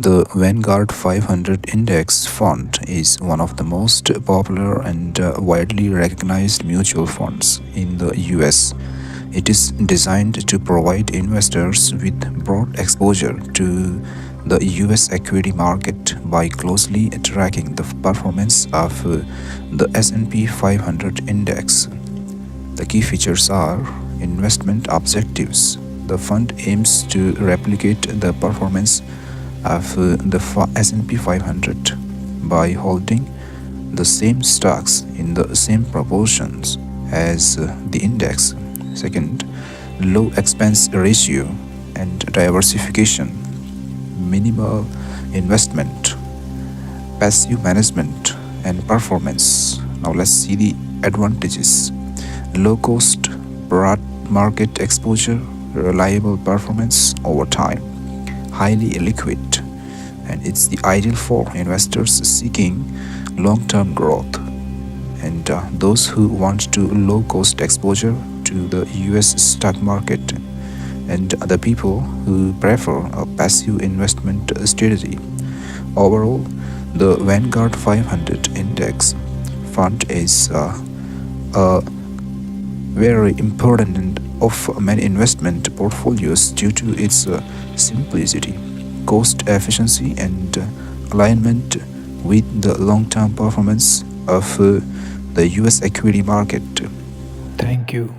The Vanguard 500 Index Fund is one of the most popular and widely recognized mutual funds in the US. It is designed to provide investors with broad exposure to the US equity market by closely tracking the performance of the S&P 500 index. The key features are investment objectives. The fund aims to replicate the performance of the S&P 500 by holding the same stocks in the same proportions as the index. Second, low expense ratio and diversification, minimal investment, passive management, and performance. Now let's see the advantages. Low cost, broad market exposure, reliable performance over time, highly liquid, and it's the ideal for investors seeking long-term growth and those who want to low-cost exposure to the US stock market and the people who prefer a passive investment strategy. Overall, the Vanguard 500 Index Fund is a very important of many investment portfolios due to its simplicity, cost efficiency, and alignment with the long-term performance of the US equity market. Thank you.